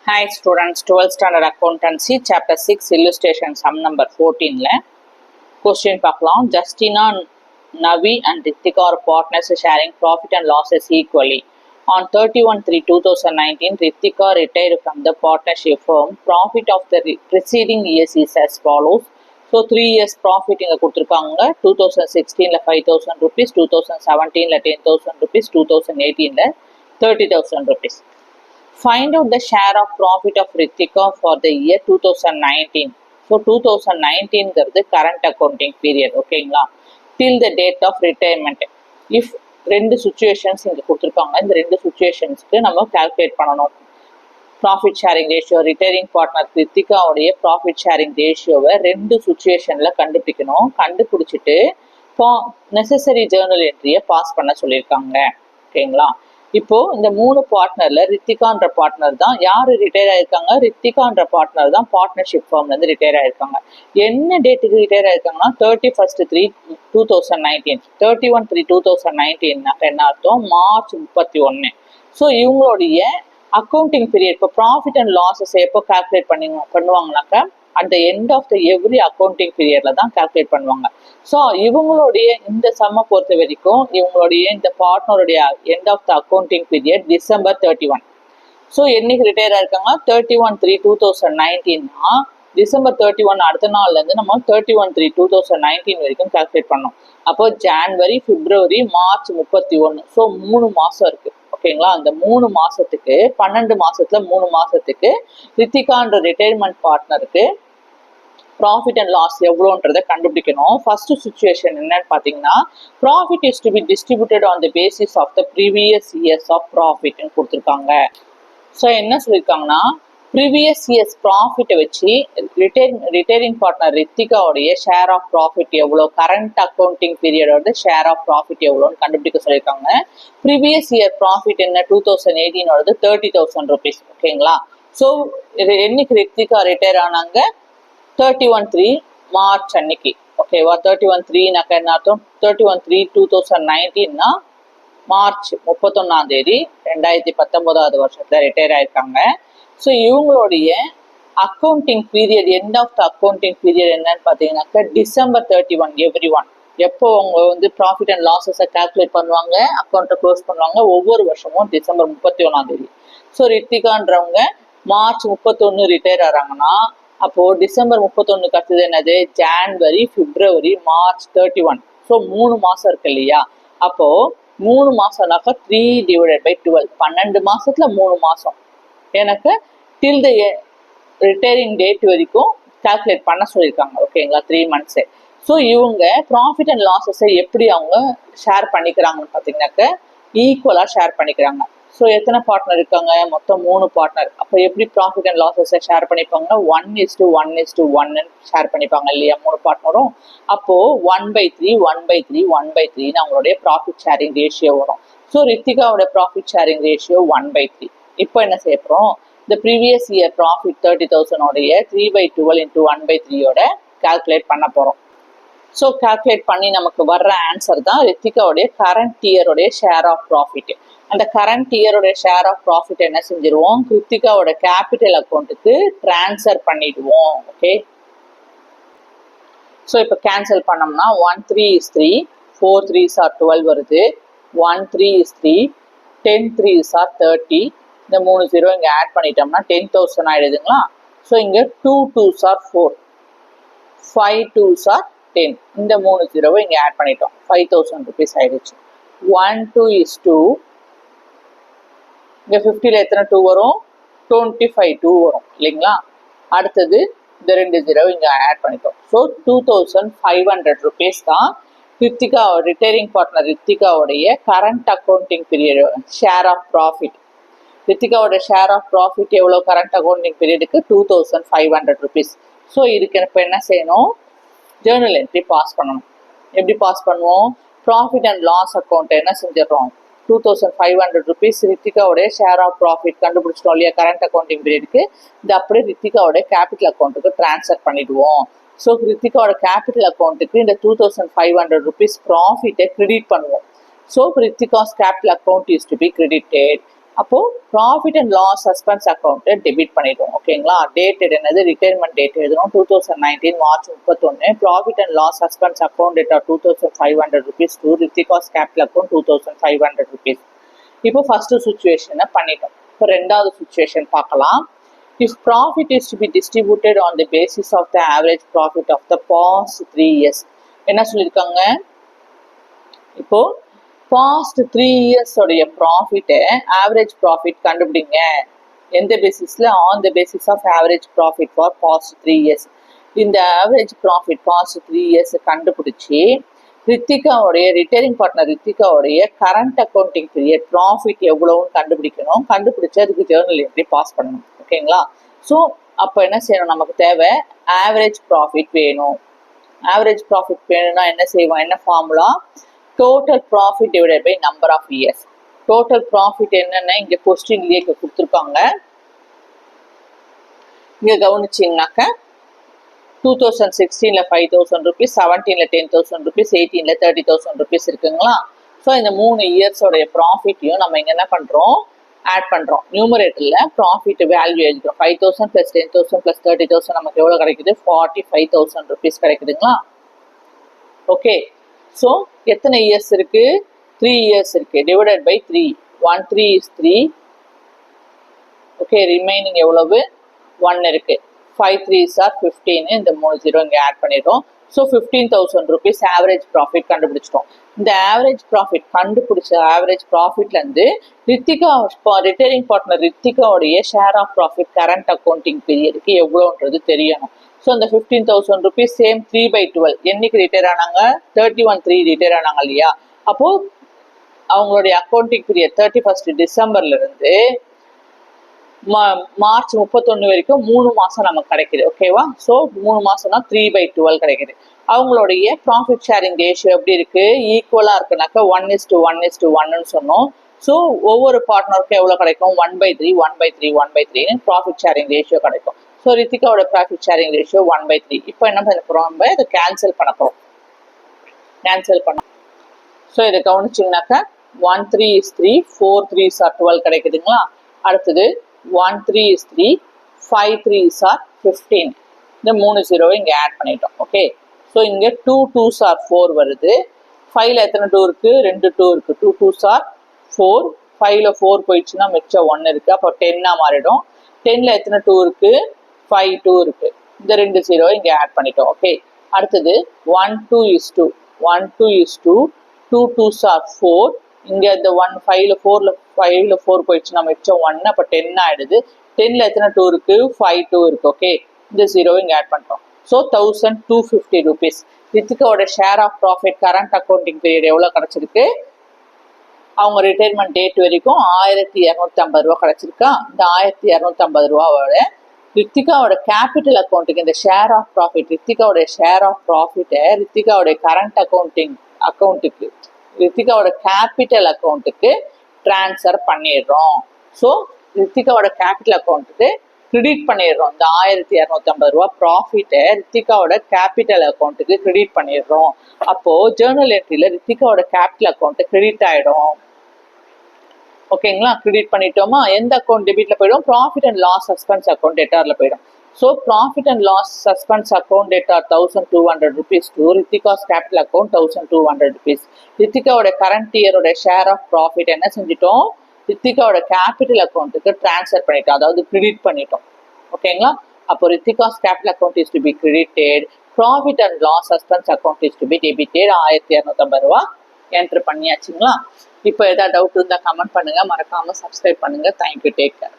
Hi students, 12th standard accountancy chapter 6 illustration sum number 14 la question பார்க்கலாம். Justina, Navi and Ritika are partners sharing profit and losses equally. On 31/3/2019, Ritika retired from the partnership firm. Profit of the preceding years is as follows. So 3 years profit இங்க கொடுத்திருக்காங்க. 2016 ல 5,000 rupees, 2017 ல 10,000 rupees, 2018 ல 30,000 rupees. Find out the share of profit of Ritika for the year 2019. So 2019 is current accounting period. Okay, till the date of retirement. If ரெண்டு situations இங்க கொடுத்திருக்காங்க, இந்த ரெண்டு situationsக்கு நம்ம calculate பண்ணணும். Profit sharing ratio, retiring partner Ritika உடைய profit sharing ratioவை ரெண்டு situationல கண்டுபிடிக்கணும். கண்டுபிடிச்சிட்டு necessary journal entryயை பாஸ் பண்ண சொல்லியிருக்காங்க. ஓகேங்களா? இப்போ இந்த மூணு பார்ட்னர்ல ரித்திகான்ற பார்ட்னர் தான் யாரு ரிட்டையர் ஆயிருக்காங்க. ரித்திகான்ற பார்ட்னர் தான் பார்ட்னர்ஷிப் ஃபார்ம்ல இருந்து ரிட்டையர் ஆயிருக்காங்க. என்ன டேட்டுக்கு ரிட்டையர் ஆயிருக்காங்கன்னா 31/3/2019, 31/3/2019 என்ன அர்த்தம், மார்ச் 31. ஸோ இவங்களுடைய அக்கௌண்டிங் பீரியட் இப்போ ப்ராஃபிட் அண்ட் லாஸஸ் எப்போ கால்குலேட் பண்ணுவாங்கனாக்கா at the end of the every accounting பீரியட்ல தான் கால்குலேட் பண்ணுவாங்க. ஸோ இவங்களுடைய இந்த சம்மை பொறுத்த வரைக்கும் இவங்களுடைய இந்த பார்ட்னருடைய end of the accounting period December 31. So என்னைக்கு ரிட்டையர் ஆயிருக்காங்க 31/3/2019னா December 31 அடுத்த நாள்ல இருந்து நம்ம 31/3/2019 வரைக்கும் கால்குலேட் பண்ணோம். அப்போ ஜான்வரி, பிப்ரவரி, மார்ச் 31. ஸோ 3 மாசம் இருக்கு. ஓகேங்களா? அந்த 3 மாசத்துக்கு 12 மாசத்துல 3 மாசத்துக்கு ரித்திகான்ற ரிட்டையர்மெண்ட் பார்ட்னருக்கு ப்ராஃபிட் அண்ட் லாஸ் எவ்வளோன்றதை கண்டுபிடிக்கணும். ஃபர்ஸ்ட் சுச்சுவேஷன் என்னன்னு பார்த்தீங்கன்னா, profit is to be distributed on the basis of the previous years of ப்ராஃபிட்னு கொடுத்துருக்காங்க. ஸோ என்ன சொல்லியிருக்காங்கன்னா, ப்ரீவியஸ் இயர்ஸ் ப்ராஃபிட்டை வச்சு ரிட்டையரிங் பார்ட்னர் ரித்திகாவுடைய ஷேர் ஆஃப் ப்ராஃபிட் எவ்வளோ, கரண்ட் அக்கௌண்டிங் பீரியடோட ஷேர் ஆஃப் ப்ராஃபிட் எவ்வளோன்னு கண்டுபிடிக்க சொல்லியிருக்காங்க. ப்ரீவியஸ் இயர் ப்ராஃபிட் என்ன 2018 30,000 rupees. ஓகேங்களா? ஸோ என்னைக்கு ரித்திகா ரிட்டையர் ஆனாங்க 31/3 மார்ச் அன்னைக்கு. ஓகேவா? 31/3னாக்கா என்ன அர்த்தம், 31/3/2019னா மார்ச் 31 2019 வருஷத்துல ரிட்டையர் ஆயிருக்காங்க. ஸோ இவங்களுடைய accounting period end of the accounting period என்னன்னு பார்த்தீங்கன்னாக்கா December 31 everyone. எப்போ அவங்க ப்ராஃபிட் அண்ட் லாஸஸை கால்குலேட் பண்ணுவாங்க, அக்கௌண்ட்டை க்ளோஸ் பண்ணுவாங்க ஒவ்வொரு வருஷமும் December 31. ஸோ ரித்திகான்றவங்க மார்ச் 31 ரிட்டையர் ஆகிறாங்கன்னா அப்போ December 31 அடுத்தது என்னது, ஜான்வரி, பிப்ரவரி, மார்ச் 31. ஸோ 3 மாசம் இருக்கு இல்லையா? அப்போ 3 மாசம்னாக்கா 3/12 12 மாசத்துல 3 மாசம் எனக்கு டில் த ரிட்டையரிங் டேட் வரைக்கும் கால்குலேட் பண்ண சொல்லியிருக்காங்க. ஓகேங்களா? 3 months. ஸோ இவங்க ப்ராஃபிட் அண்ட் லாஸஸை எப்படி அவங்க ஷேர் பண்ணிக்கிறாங்கன்னு பார்த்தீங்கன்னாக்க ஈக்குவலா ஷேர் பண்ணிக்கிறாங்க. ஸோ எத்தனை பார்ட்னர் இருக்காங்க, மொத்தம் 3 பார்ட்னர். அப்போ எப்படி ப்ராஃபிட் அண்ட் லாஸஸை ஷேர் பண்ணிப்பாங்கன்னா 1:1:1 ஷேர் பண்ணிப்பாங்க இல்லையா 3 பார்ட்னரும். அப்போ 1/3 1/3 1/3 அவங்களுடைய ப்ராஃபிட் ஷேரிங் ரேஷியோ வரும். ஸோ ரித்திகாவோட ப்ராஃபிட் ஷேரிங் ரேஷியோ 1/3. இப்போ என்ன செய்ய போறோம், இந்த ப்ரீவியஸ் இயர் ப்ராஃபிட் 30,000 உடைய 3/12 into 1/3 கால்குலேட் பண்ண போறோம். ஸோ கால்குலேட் பண்ணி நமக்கு வர்ற ஆன்சர் தான் ரித்திகாவுடைய கரண்ட் இயருடைய ஷேர் ஆஃப் ப்ராஃபிட். அந்த கரண்ட் இயருடைய ஷேர் ஆஃப் ப்ராஃபிட் என்ன செஞ்சிருவோம், ரித்திகாவோட கேபிட்டல் அக்கௌண்ட்டுக்கு டிரான்ஸ்ஃபர் பண்ணிடுவோம். ஓகே, ஸோ இப்போ கேன்சல் பண்ணோம்னா 1 3 is 3, 4 3s are 12 வருது, 1 3 is 3, 10 3s are 30. இந்த 3 0 இங்கே ஆட் பண்ணிட்டோம்னா 10,000 ஆயிடுதுங்களா? ஸோ இங்கே 2 2s are 4, 5 2s are 10. இந்த 3 0 இங்கே ஆட் பண்ணிட்டோம், 5,000 rupees ஆயிடுச்சு. 1 2 is 2, இங்கே 50ல எத்தனை 2 வரும், 25 2 வரும் இல்லைங்களா? அடுத்தது இந்த 2 0 இங்கே ஆட் பண்ணிட்டோம். ஸோ 2,500 rupees தான் ரித்திகா ரிட்டையரிங் பார்ட்னர் ரித்திகாவுடைய current accounting period share of profit. ரித்திகாவோட ஷேர் ஆஃப் ப்ராஃபிட் எவ்வளோ கரண்ட் அக்கௌண்டிங் பீரியடுக்கு 2,500 rupees. ஸோ இதுக்கு இப்போ என்ன செய்யணும், ஜேர்னல் என்ட்ரி பாஸ் பண்ணணும். எப்படி பாஸ் பண்ணுவோம், ப்ராஃபிட் அண்ட் லாஸ் அக்கௌண்ட் என்ன செஞ்சிடறோம், 2,500 rupees ரித்திகாவுடைய ஷேர் ஆஃப் ப்ராஃபிட் கண்டுபிடிச்சிட்டோம் இல்லையா கரண்ட் அக்கௌண்டிங் பீரியடுக்கு. இது அப்படியே ரித்திகாவோட கேபிட்டல் அக்கௌண்ட்டுக்கு டிரான்ஸ்ஃபர் பண்ணிடுவோம். ஸோ ரித்திகாவோட கேபிட்டல் அக்கௌண்ட்டுக்கு இந்த 2,500 rupees ப்ராஃபிட்டை கிரெடிட் பண்ணுவோம். So Rithika's capital account is to be credited. அப்போ ப்ராஃபிட் அண்ட் லாஸ் சஸ்பென்ஸ் அக்கௌண்ட்டை டெபிட் பண்ணிடுவோம். ஓகேங்களா? டேட் என்னது, ரிட்டையர்மெண்ட் டேட் எழுதணும் 2019 March 31. Profit and loss suspense account டேட்டா 2500 rupees to ரித்திகாஸ் capital account 2500 rupees. இப்போ ஃபர்ஸ்ட் சுச்சுவேஷனை பண்ணிட்டோம். இப்போ ரெண்டாவது சுச்சுவேஷன் பார்க்கலாம். If profit is to be distributed on the basis of the average profit of the past 3 years, என்ன சொல்லியிருக்காங்க, இப்போ பாஸ்ட் 3 years உடைய ப்ராஃபிட்டை ஆவரேஜ் ப்ராஃபிட் கண்டுபிடிங்க. எந்த பேசிஸில்? On the basis of average profit for past 3 years. இந்த ஆவரேஜ் ப்ராஃபிட் பாஸ்ட் 3 years கண்டுபிடிச்சி ரித்திகாவுடைய ரிட்டையரிங் பார்ட்னர் ரித்திகாவுடைய கரண்ட் அக்கௌண்டிங் பீரியட் ப்ராஃபிட் எவ்வளோன்னு கண்டுபிடிக்கணும். கண்டுபிடிச்சி அதுக்கு ஜேர்னல் என்ட்ரி பாஸ் பண்ணணும். ஓகேங்களா? ஸோ அப்போ என்ன செய்யணும், நமக்கு தேவை ஆவரேஜ் ப்ராஃபிட் வேணும். ஆவரேஜ் ப்ராஃபிட் வேணும்னா என்ன செய்வோம், என்ன formula, total profit divided by number of years. Total profit என்னென்ன இங்கே கொஸ்டின்லேயே கொடுத்துருக்காங்க. இங்கே கவனிச்சிங்கனாக்க 2016 5,000 rupees, 17 10,000 rupees, 18 30,000 rupees இருக்குங்களா? ஸோ இந்த 3 இயர்ஸோடைய ப்ராஃபிட்டையும் நம்ம இங்கே என்ன பண்ணுறோம், ஆட் பண்ணுறோம். நியூமரேட்டரில் ப்ராஃபிட் வேல்யூ எழுதுகிறோம். 5,000 + 10,000 + 30,000 நமக்கு எவ்வளோ கிடைக்குது, 45,000 rupees கிடைக்குதுங்களா? ஓகே. ஸோ எத்தனை இயர்ஸ் இருக்கு, 3 years இருக்கு. Divided by 3, 1 3 is 3. Okay, remaining எவ்வளவு, 1 இருக்கு. 5 3s are 15. இந்த 3 0 இங்கே ஆட் பண்ணிடுறோம். ஸோ 15,000 rupees ஆவரேஜ் ப்ராஃபிட் கண்டுபிடிச்சிட்டோம். இந்த ஆவரேஜ் ப்ராஃபிட் கண்டுபிடிச்ச ஆவரேஜ் ப்ராஃபிட்லேருந்து ரித்திகா ரிட்டையரிங் பார்ட்னர் ரித்திகாவுடைய share of profit current accounting பீரியடுக்கு எவ்வளோன்றது தெரியணும். ஸோ அந்த 15,000 rupees சேம் 3/12 என்னைக்கு ரிட்டையர் ஆனாங்க, 31/3 ரிட்டையர் ஆனாங்க இல்லையா? அப்போது அவங்களுடைய அக்கௌண்டிங் பீரியட் 31 டிசம்பர்லேருந்து மார்ச் 31 வரைக்கும் 3 மாதம் நமக்கு கிடைக்குது. ஓகேவா? ஸோ 3 மாதம்னா 3/12 கிடைக்குது. அவங்களுடைய ப்ராஃபிட் ஷேரிங் ரேஷியோ எப்படி இருக்குது, ஈக்குவலாக இருக்குனாக்கா 1:1:1ன்னு சொன்னோம். ஸோ ஒவ்வொரு பார்ட்னருக்கும் எவ்வளோ கிடைக்கும், 1/3 1/3 1/3 ப்ராஃபிட் ஷேரிங் ரேஷியோ கிடைக்கும். ஸோ ரித்திகாவோட ப்ராஃபிட் ஷேரிங் ரேஷியோ 1/3. இப்போ என்ன பண்ண போகிறோம், நம்ம இதை கேன்சல் பண்ண போகிறோம். கேன்சல் பண்ண ஸோ இதை கவனிச்சிங்கனாக்கா 1 3 is 3, 4 3s are 12 கிடைக்குதுங்களா? அடுத்தது 1 3 is 3, 5 3s are 15. இந்த 3 0 இங்கே ஆட் பண்ணிட்டோம். ஓகே. ஸோ இங்கே 2 2s are 4 வருது. 5ல் எத்தனை 2 இருக்குது, 2 2 இருக்குது. 2 2s are 4. 5ல் 4 போயிடுச்சுன்னா மிச்சம் 1 இருக்குது. அப்போ 10ஆக மாறிடும். 10ல் எத்தனை 2 இருக்குது, 5 2 இருக்குது. இந்த 2 0 இங்கே ஆட் பண்ணிட்டோம். ஓகே. அடுத்தது 1 2 is 2, 1 2 is 2, 2 2s are 4. இங்கே இந்த 5ல் 4 போயிடுச்சுன்னா மிச்சம் 1, அப்போ 10 ஆகிடுது. 10ல் எத்தனை 2 இருக்குது, 5 2 இருக்குது. ஓகே. இந்த 0 இங்கே ஆட் பண்ணுறோம். So 1,250 rupees. ரித்திகாவோட share of profit current accounting period எவ்வளோ கிடச்சிருக்கு, அவங்க ரிட்டையர்மெண்ட் டேட் வரைக்கும் 1,250 ரூபா கிடச்சிருக்கா? இந்த 1,250 ரூபாவோட ரித்திகாவோட கேபிட்டல் அக்கௌண்ட்டுக்கு இந்த ஷேர் ஆஃப் ப்ராஃபிட், ரித்திகாவோட ஷேர் ஆஃப் ப்ராஃபிட்டை ரித்திகாவோட கரண்ட் அக்கௌண்ட்டுக்கு ரித்திகாவோட கேபிட்டல் அக்கௌண்ட்டுக்கு ட்ரான்ஸ்ஃபர் பண்ணிடுறோம். ஸோ ரித்திகாவோட கேபிட்டல் அக்கௌண்ட்டுக்கு கிரெடிட் பண்ணிடுறோம். இந்த 1,250 ரூபா ப்ராஃபிட்டை ரித்திகாவோட கேபிட்டல் அக்கௌண்ட்டுக்கு கிரெடிட் பண்ணிடுறோம். அப்போது ஜேர்னல் என்ட்ரியில் ரித்திகாவோட கேபிட்டல் அக்கௌண்ட்டு கிரெடிட் ஆகிடும். ஓகேங்களா? கிரெடிட் பண்ணிட்டோமா? எந்த அக்கௌண்ட் டெபிட்டில் போயிடும், profit and loss suspense account டெட்டாரில் போயிடும். So profit and loss suspense account debtor 1,200 rupees to ரித்திகாஸ் capital account 1,200 rupees. ரித்திகாவோட கரண்ட் இயரோட ஷேர் ஆஃப் ப்ராஃபிட் என்ன செஞ்சிட்டோம், ரித்திகாவோட கேபிட்டல் அக்கௌண்ட்டுக்கு ட்ரான்ஸ்ஃபர் பண்ணிட்டோம், அதாவது கிரெடிட் பண்ணிட்டோம். ஓகேங்களா? அப்போ Ritika's capital account is to be credited, profit and loss suspense account is to be debited. 1,250 ரூபா என்ட்ரு பண்ணியாச்சுங்களா? இப்போ எதாவது டவுட் இருந்தால் கமெண்ட் பண்ணுங்கள், மறக்காமல் சப்ஸ்கிரைப் பண்ணுங்கள். Thank you, take care.